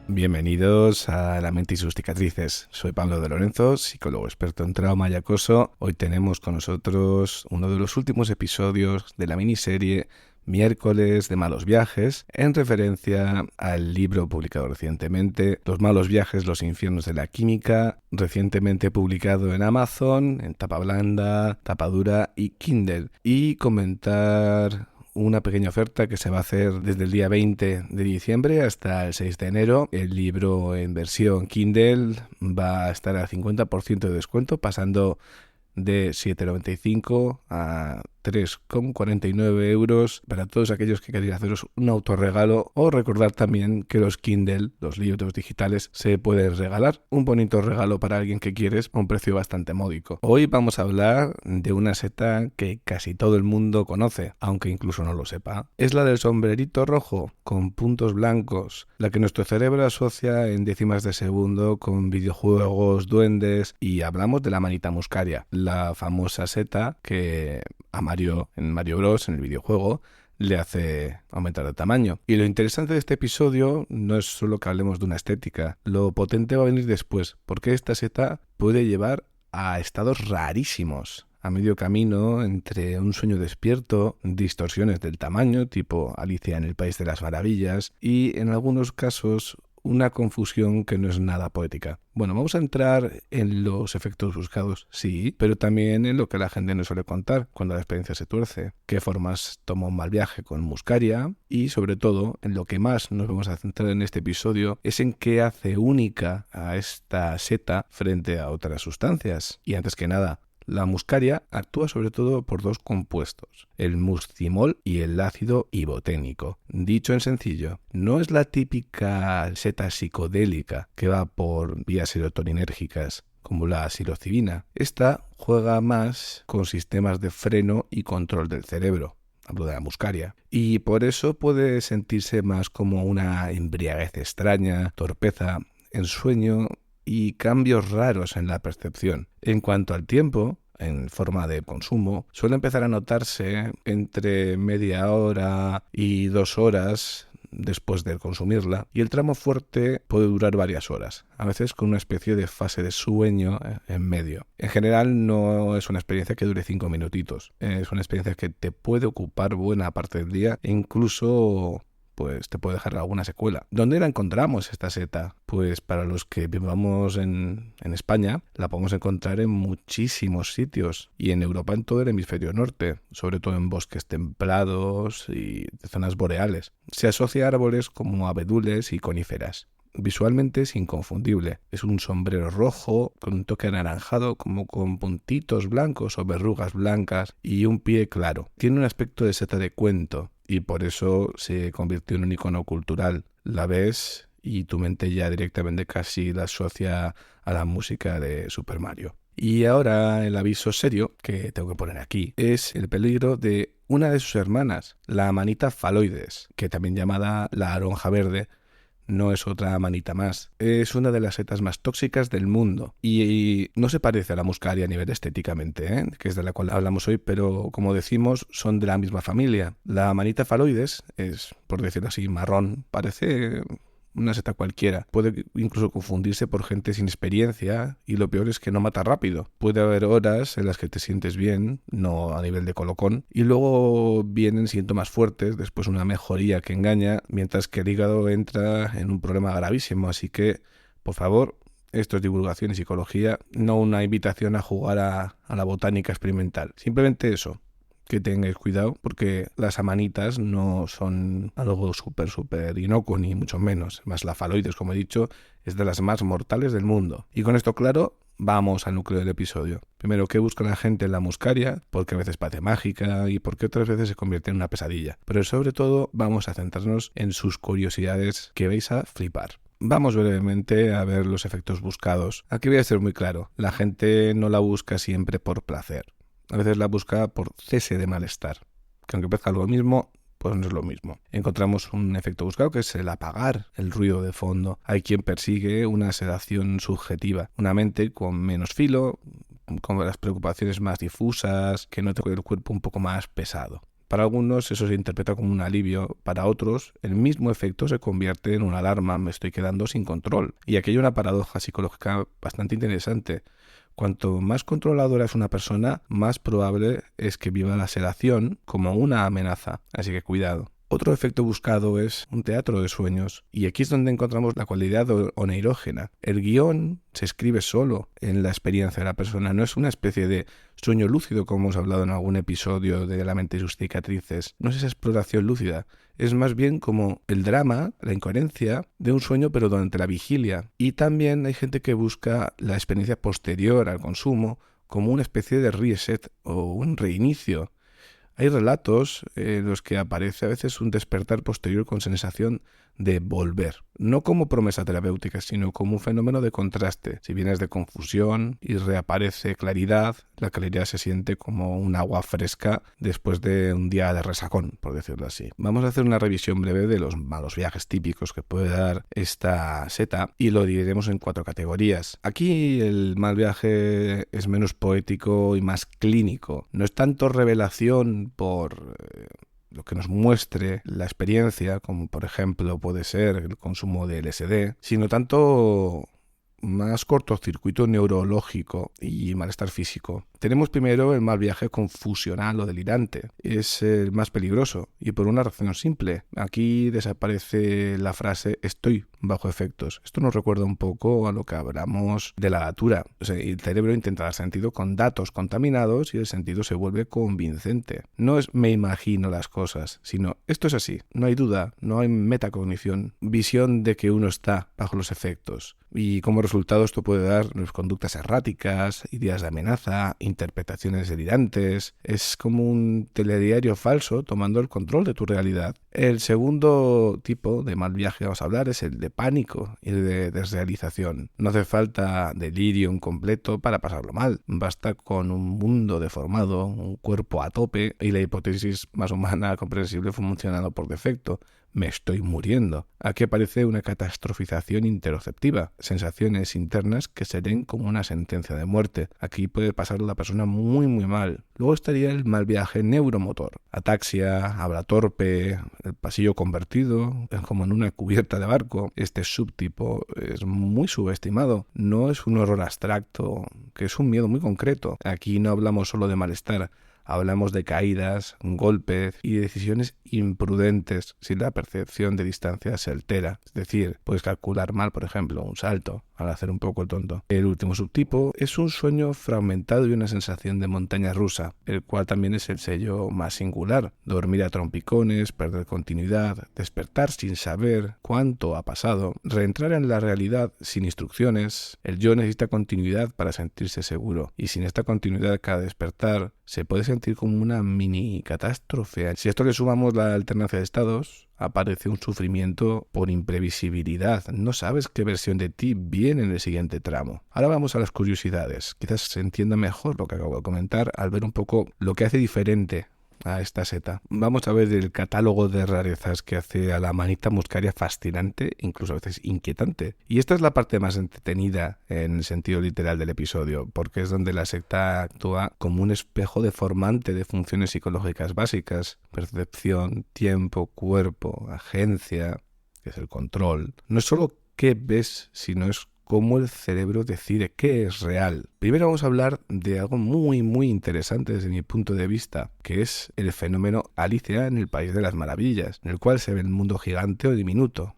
Bienvenidos a La mente y sus cicatrices. Soy Pablo de Lorenzo, psicólogo experto en trauma y acoso. Hoy tenemos con nosotros uno de los últimos episodios de la miniserie Miércoles de malos viajes, en referencia al libro publicado recientemente, Los malos viajes, los infiernos de la química, recientemente publicado en Amazon, en tapa blanda, tapa dura y Kindle. Y comentar una pequeña oferta que se va a hacer desde el día 20 de diciembre hasta el 6 de enero. El libro en versión Kindle va a estar al 50% de descuento, pasando de 7,95 a 3,49 euros para todos aquellos que queréis haceros un autorregalo, o recordar también que los Kindle, los libros digitales, se pueden regalar. Un bonito regalo para alguien que quieres a un precio bastante módico. Hoy vamos a hablar de una seta que casi todo el mundo conoce, aunque incluso no lo sepa. Es la del sombrerito rojo con puntos blancos, la que nuestro cerebro asocia en décimas de segundo con videojuegos, duendes, y hablamos de la manita muscaria, la famosa seta que en Mario Bros, en el videojuego, le hace aumentar de tamaño. Y lo interesante de este episodio no es solo que hablemos de una estética, lo potente va a venir después, porque esta seta puede llevar a estados rarísimos, a medio camino entre un sueño despierto, distorsiones del tamaño, tipo Alicia en el País de las Maravillas, y en algunos casos una confusión que no es nada poética. Bueno, vamos a entrar en los efectos buscados, sí, pero también en lo que la gente nos suele contar cuando la experiencia se tuerce, qué formas toma un mal viaje con muscaria, y sobre todo, en lo que más nos vamos a centrar en este episodio, es en qué hace única a esta seta frente a otras sustancias. Y antes que nada, la muscaria actúa sobre todo por dos compuestos, el muscimol y el ácido iboténico. Dicho en sencillo, no es la típica seta psicodélica que va por vías serotoninérgicas como la psilocibina. Esta juega más con sistemas de freno y control del cerebro. Hablo de la muscaria. Y por eso puede sentirse más como una embriaguez extraña, torpeza, ensueño y cambios raros en la percepción. En cuanto al tiempo, en forma de consumo, suele empezar a notarse entre media hora y 2 horas después de consumirla, y el tramo fuerte puede durar varias horas, a veces con una especie de fase de sueño en medio. En general no es una experiencia que dure 5 minutitos, es una experiencia que te puede ocupar buena parte del día e incluso pues te puede dejar alguna secuela. ¿Dónde la encontramos esta seta? Pues para los que vivamos en España, la podemos encontrar en muchísimos sitios, y en Europa en todo el hemisferio norte, sobre todo en bosques templados y zonas boreales. Se asocia a árboles como abedules y coníferas. Visualmente es inconfundible. Es un sombrero rojo con un toque anaranjado, como con puntitos blancos o verrugas blancas, y un pie claro. Tiene un aspecto de seta de cuento, y por eso se convirtió en un icono cultural. La ves y tu mente ya directamente casi la asocia a la música de Super Mario. Y ahora el aviso serio que tengo que poner aquí es el peligro de una de sus hermanas, la manita faloides, que también llamada la aronja verde. No es otra manita más. Es una de las setas más tóxicas del mundo. Y no se parece a la muscaria a nivel estéticamente, que es de la cual hablamos hoy, pero como decimos, son de la misma familia. La manita faloides es, por decirlo así, marrón. Parece una seta cualquiera. Puede incluso confundirse por gente sin experiencia, y lo peor es que no mata rápido. Puede haber horas en las que te sientes bien, no a nivel de colocón, y luego vienen síntomas fuertes, después una mejoría que engaña, mientras que el hígado entra en un problema gravísimo. Así que, por favor, esto es divulgación y psicología, no una invitación a jugar a la botánica experimental. Simplemente eso, que tengáis cuidado, porque las amanitas no son algo súper inocuo, ni mucho menos. Más la faloides, como he dicho, es de las más mortales del mundo. Y con esto claro, vamos al núcleo del episodio. Primero, ¿qué busca la gente en la muscaria? Porque a veces parece mágica y porque otras veces se convierte en una pesadilla. Pero sobre todo vamos a centrarnos en sus curiosidades que vais a flipar. Vamos brevemente a ver los efectos buscados. Aquí voy a ser muy claro. La gente no la busca siempre por placer. A veces la busca por cese de malestar. Que aunque parezca lo mismo, pues no es lo mismo. Encontramos un efecto buscado que es el apagar el ruido de fondo. Hay quien persigue una sedación subjetiva, una mente con menos filo, con las preocupaciones más difusas, que note el cuerpo un poco más pesado. Para algunos eso se interpreta como un alivio, para otros el mismo efecto se convierte en una alarma, me estoy quedando sin control. Y aquí hay una paradoja psicológica bastante interesante. Cuanto más controladora es una persona, más probable es que viva la sedación como una amenaza, así que cuidado. Otro efecto buscado es un teatro de sueños, y aquí es donde encontramos la cualidad oneirógena. El guión se escribe solo en la experiencia de la persona, no es una especie de sueño lúcido como hemos hablado en algún episodio de La mente y sus cicatrices, no es esa exploración lúcida, es más bien como el drama, la incoherencia de un sueño pero durante la vigilia. Y también hay gente que busca la experiencia posterior al consumo como una especie de reset o un reinicio. Hay relatos en los que aparece a veces un despertar posterior con sensación de volver, no como promesa terapéutica, sino como un fenómeno de contraste. Si vienes de confusión y reaparece claridad, la claridad se siente como un agua fresca después de un día de resacón, por decirlo así. Vamos a hacer una revisión breve de los malos viajes típicos que puede dar esta seta y lo dividiremos en 4 categorías. Aquí el mal viaje es menos poético y más clínico. No es tanto revelación por lo que nos muestre la experiencia, como por ejemplo puede ser el consumo de LSD, sino tanto más cortocircuito neurológico y malestar físico. Tenemos primero el mal viaje confusional o delirante. Es el más peligroso y por una razón simple. Aquí desaparece la frase estoy bajo efectos. Esto nos recuerda un poco a lo que hablamos de la datura. O sea, el cerebro intenta dar sentido con datos contaminados y el sentido se vuelve convincente. No es me imagino las cosas, sino esto es así. No hay duda, no hay metacognición, visión de que uno está bajo los efectos. Y como resultado esto puede dar conductas erráticas, ideas de amenaza, interpretaciones delirantes. Es como un telediario falso tomando el control de tu realidad. El segundo tipo de mal viaje que vamos a hablar es el de pánico y de desrealización. No hace falta delirio completo para pasarlo mal. Basta con un mundo deformado, un cuerpo a tope y la hipótesis más humana comprensible funcionando por defecto. Me estoy muriendo. Aquí aparece una catastrofización interoceptiva, sensaciones internas que se ven como una sentencia de muerte. Aquí puede pasar la persona muy mal. Luego estaría el mal viaje neuromotor. Ataxia, habla torpe, el pasillo convertido, como en una cubierta de barco. Este subtipo es muy subestimado. No es un horror abstracto, que es un miedo muy concreto. Aquí no hablamos solo de malestar. Hablamos de caídas, golpes y decisiones imprudentes si la percepción de distancia se altera. Es decir, puedes calcular mal, por ejemplo, un salto al hacer un poco el tonto. El último subtipo es un sueño fragmentado y una sensación de montaña rusa, el cual también es el sello más singular. Dormir a trompicones, perder continuidad, despertar sin saber cuánto ha pasado, reentrar en la realidad sin instrucciones. El yo necesita continuidad para sentirse seguro y sin esta continuidad cada despertar se puede sentir como una mini catástrofe. Si a esto le sumamos la alternancia de estados, aparece un sufrimiento por imprevisibilidad. No sabes qué versión de ti viene en el siguiente tramo. Ahora vamos a las curiosidades. Quizás se entienda mejor lo que acabo de comentar al ver un poco lo que hace diferente a esta seta. Vamos a ver el catálogo de rarezas que hace a la manita muscaria fascinante, incluso a veces inquietante. Y esta es la parte más entretenida en el sentido literal del episodio, porque es donde la secta actúa como un espejo deformante de funciones psicológicas básicas: percepción, tiempo, cuerpo, agencia, que es el control. No es solo qué ves, sino es cómo el cerebro decide qué es real. Primero vamos a hablar de algo muy interesante desde mi punto de vista, que es el fenómeno Alicia en el País de las Maravillas, en el cual se ve el mundo gigante o diminuto.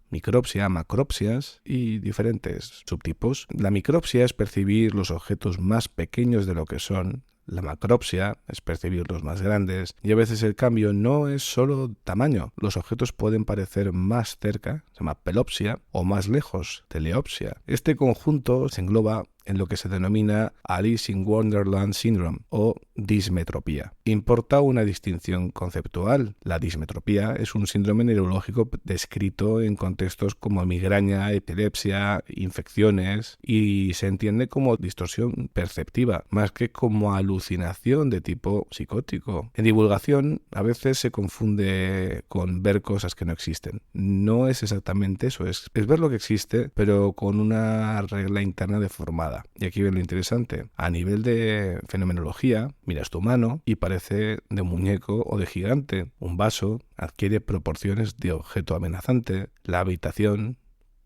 Micropsia, macropsias y diferentes subtipos. La micropsia es percibir los objetos más pequeños de lo que son. La macropsia es percibirlos más grandes, y a veces el cambio no es solo tamaño. Los objetos pueden parecer más cerca, se llama pelopsia, o más lejos, teleopsia. Este conjunto se engloba en lo que se denomina Alice in Wonderland Syndrome o dismetropía. Importa una distinción conceptual. La dismetropía es un síndrome neurológico descrito en contextos como migraña, epilepsia, infecciones, y se entiende como distorsión perceptiva, más que como alucinación de tipo psicótico. En divulgación, a veces se confunde con ver cosas que no existen. No es exactamente eso, es ver lo que existe, pero con una regla interna deformada. Y aquí ven lo interesante. A nivel de fenomenología, miras tu mano y parece de muñeco o de gigante. Un vaso adquiere proporciones de objeto amenazante. La habitación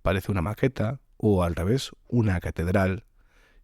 parece una maqueta o, al revés, una catedral.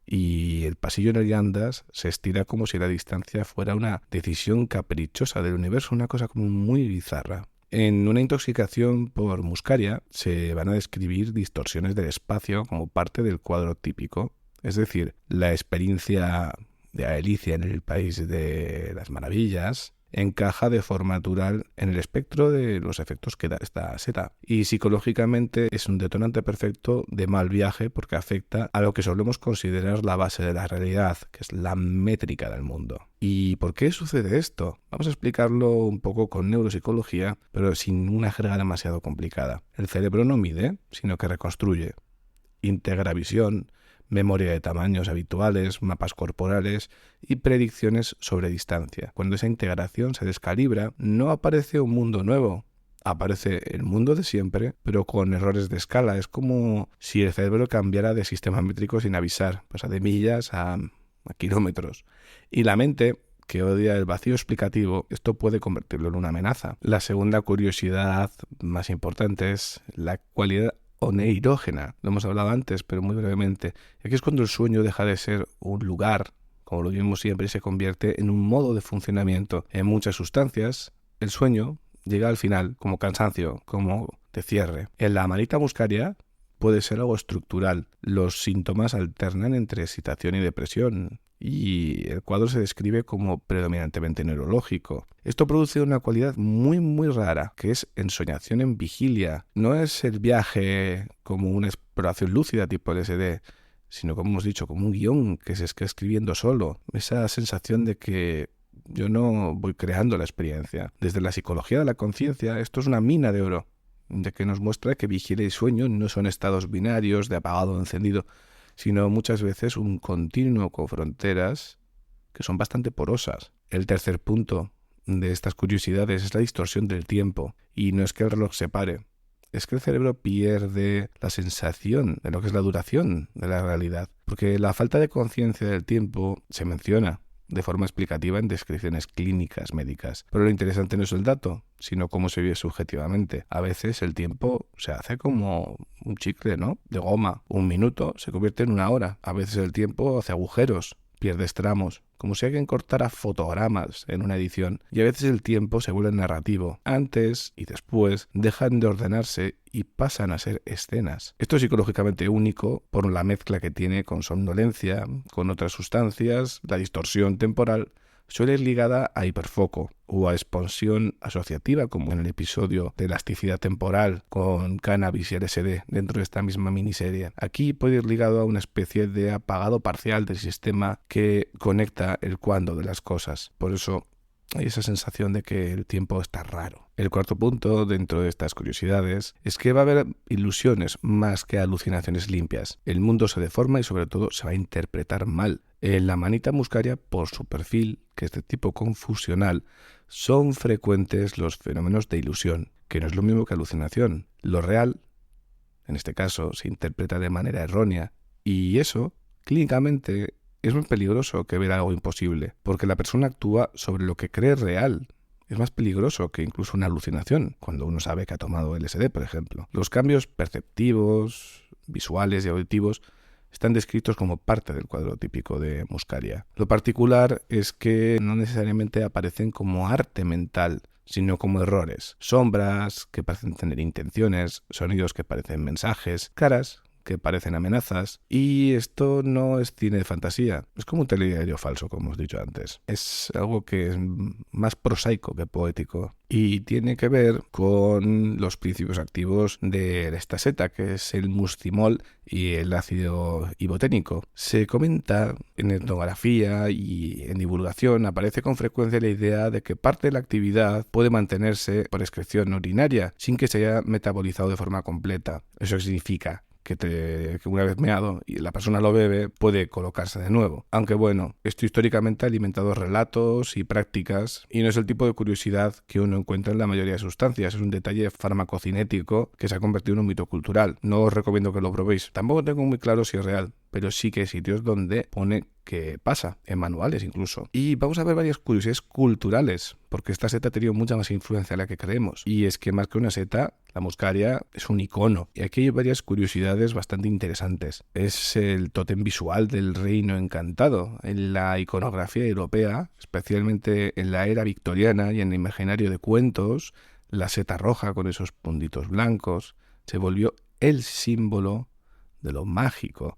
Y el pasillo en el que andas se estira como si la distancia fuera una decisión caprichosa del universo, una cosa como muy bizarra. En una intoxicación por muscaria se van a describir distorsiones del espacio como parte del cuadro típico. Es decir, la experiencia de Alicia en el País de las Maravillas encaja de forma natural en el espectro de los efectos que da esta seta. Y psicológicamente es un detonante perfecto de mal viaje porque afecta a lo que solemos considerar la base de la realidad, que es la métrica del mundo. ¿Y por qué sucede esto? Vamos a explicarlo un poco con neuropsicología, pero sin una jerga demasiado complicada. El cerebro no mide, sino que reconstruye. Integra visión, memoria de tamaños habituales, mapas corporales y predicciones sobre distancia. Cuando esa integración se descalibra, no aparece un mundo nuevo, aparece el mundo de siempre, pero con errores de escala. Es como si el cerebro cambiara de sistema métrico sin avisar, pasa de millas a kilómetros. Y la mente, que odia el vacío explicativo, esto puede convertirlo en una amenaza. La segunda curiosidad más importante es la cualidad oneirógena. Lo hemos hablado antes, pero muy brevemente. Aquí es cuando el sueño deja de ser un lugar, como lo vimos siempre, y se convierte en un modo de funcionamiento. En muchas sustancias, el sueño llega al final como cansancio, como de cierre. En la manita muscaria puede ser algo estructural. Los síntomas alternan entre excitación y depresión, y el cuadro se describe como predominantemente neurológico. Esto produce una cualidad muy muy rara, que es ensoñación en vigilia. No es el viaje como una exploración lúcida tipo LSD, sino, como hemos dicho, como un guión que se está escribiendo solo. Esa sensación de que yo no voy creando la experiencia. Desde la psicología de la conciencia, esto es una mina de oro, de que nos muestra que vigilia y sueño no son estados binarios de apagado o encendido, sino muchas veces un continuo con fronteras que son bastante porosas. El tercer punto de estas curiosidades es la distorsión del tiempo, y no es que el reloj se pare, es que el cerebro pierde la sensación de lo que es la duración de la realidad, porque la falta de conciencia del tiempo se menciona de forma explicativa en descripciones clínicas médicas. Pero lo interesante no es el dato, sino cómo se vive subjetivamente. A veces el tiempo se hace como un chicle, ¿no?, de goma. Un minuto se convierte en una hora. A veces el tiempo hace agujeros, pierdes tramos, como si alguien cortara fotogramas en una edición. Y a veces el tiempo se vuelve narrativo. Antes y después dejan de ordenarse y pasan a ser escenas. Esto es psicológicamente único por la mezcla que tiene con somnolencia, con otras sustancias. La distorsión temporal suele ir ligada a hiperfoco o a expansión asociativa, como en el episodio de elasticidad temporal con cannabis y LSD dentro de esta misma miniserie. Aquí puede ir ligado a una especie de apagado parcial del sistema que conecta el cuándo de las cosas. Por eso hay esa sensación de que el tiempo está raro. El cuarto punto dentro de estas curiosidades es que va a haber ilusiones más que alucinaciones limpias. El mundo se deforma y sobre todo se va a interpretar mal. En la manita muscaria, por su perfil, que es de tipo confusional, son frecuentes los fenómenos de ilusión, que no es lo mismo que alucinación. Lo real, en este caso, se interpreta de manera errónea, y eso, clínicamente, es muy peligroso que ver algo imposible, porque la persona actúa sobre lo que cree real. Es más peligroso que incluso una alucinación, cuando uno sabe que ha tomado LSD, por ejemplo. Los cambios perceptivos, visuales y auditivos están descritos como parte del cuadro típico de muscaria. Lo particular es que no necesariamente aparecen como arte mental, sino como errores. Sombras que parecen tener intenciones, sonidos que parecen mensajes, caras que parecen amenazas. Y esto no es cine de fantasía, es como un telediario falso, como os he dicho antes. Es algo que es más prosaico que poético y tiene que ver con los principios activos de esta seta, que es el muscimol y el ácido iboténico. Se comenta en etnografía y en divulgación, aparece con frecuencia la idea de que parte de la actividad puede mantenerse por excreción urinaria sin que se haya metabolizado de forma completa. Eso significa que una vez meado y la persona lo bebe, puede colocarse de nuevo. Aunque bueno, esto históricamente ha alimentado relatos y prácticas y no es el tipo de curiosidad que uno encuentra en la mayoría de sustancias. Es un detalle farmacocinético que se ha convertido en un mito cultural. No os recomiendo que lo probéis. Tampoco tengo muy claro si es real, pero sí que hay sitios donde pone que pasa, en manuales incluso. Y vamos a ver varias curiosidades culturales, porque esta seta ha tenido mucha más influencia de la que creemos. Y es que más que una seta, la muscaria es un icono. Y aquí hay varias curiosidades bastante interesantes. Es el tótem visual del reino encantado. En la iconografía europea, especialmente en la era victoriana y en el imaginario de cuentos, la seta roja con esos puntitos blancos se volvió el símbolo de lo mágico.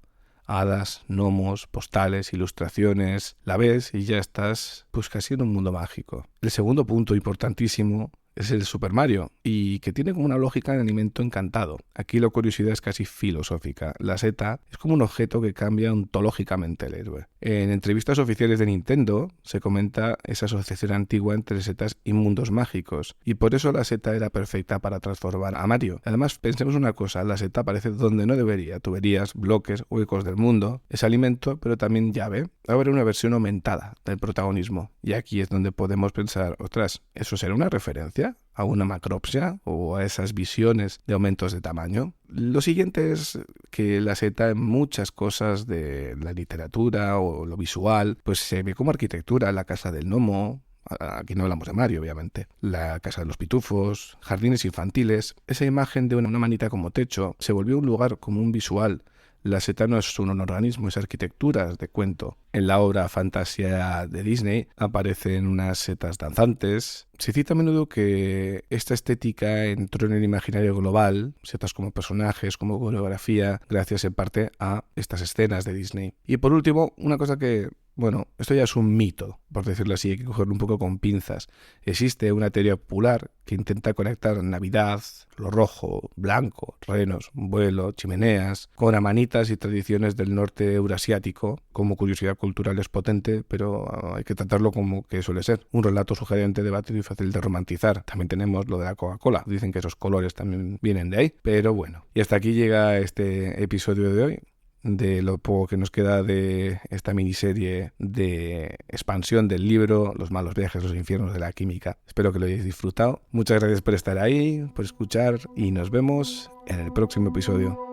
Hadas, gnomos, postales, ilustraciones, la ves y ya estás pues casi en un mundo mágico. El segundo punto importantísimo es el Super Mario, y que tiene como una lógica de alimento encantado. Aquí la curiosidad es casi filosófica. La seta es como un objeto que cambia ontológicamente el héroe. En entrevistas oficiales de Nintendo se comenta esa asociación antigua entre setas y mundos mágicos, y por eso la seta era perfecta para transformar a Mario. Además, pensemos una cosa, la seta aparece donde no debería: tuberías, bloques, huecos del mundo. Es alimento, pero también llave. Habrá una versión aumentada del protagonismo, y aquí es donde podemos pensar, ostras, ¿eso será una referencia a una macropsia o a esas visiones de aumentos de tamaño? Lo siguiente es que la seta en muchas cosas de la literatura o lo visual pues se ve como arquitectura. La casa del gnomo, aquí no hablamos de Mario obviamente, la casa de los pitufos, jardines infantiles. Esa imagen de una manita como techo se volvió un lugar como un visual. La seta no es un organismo, es arquitectura de cuento. En la obra Fantasía de Disney aparecen unas setas danzantes. Se cita a menudo que esta estética entró en el imaginario global, setas como personajes, como coreografía, gracias en parte a estas escenas de Disney. Y por último, una cosa que, bueno, esto ya es un mito, por decirlo así, hay que cogerlo un poco con pinzas. Existe una teoría popular que intenta conectar Navidad, lo rojo, blanco, renos, vuelo, chimeneas, con amanitas y tradiciones del norte eurasiático. Como curiosidad cultural es potente, pero hay que tratarlo como que suele ser: un relato sugerente, debatido y fácil de romantizar. También tenemos lo de la Coca-Cola. Dicen que esos colores también vienen de ahí, pero bueno. Y hasta aquí llega este episodio de hoy, de lo poco que nos queda de esta miniserie de expansión del libro Los malos viajes, los infiernos de la química. Espero que lo hayáis disfrutado. Muchas gracias por estar ahí, por escuchar, y nos vemos en el próximo episodio.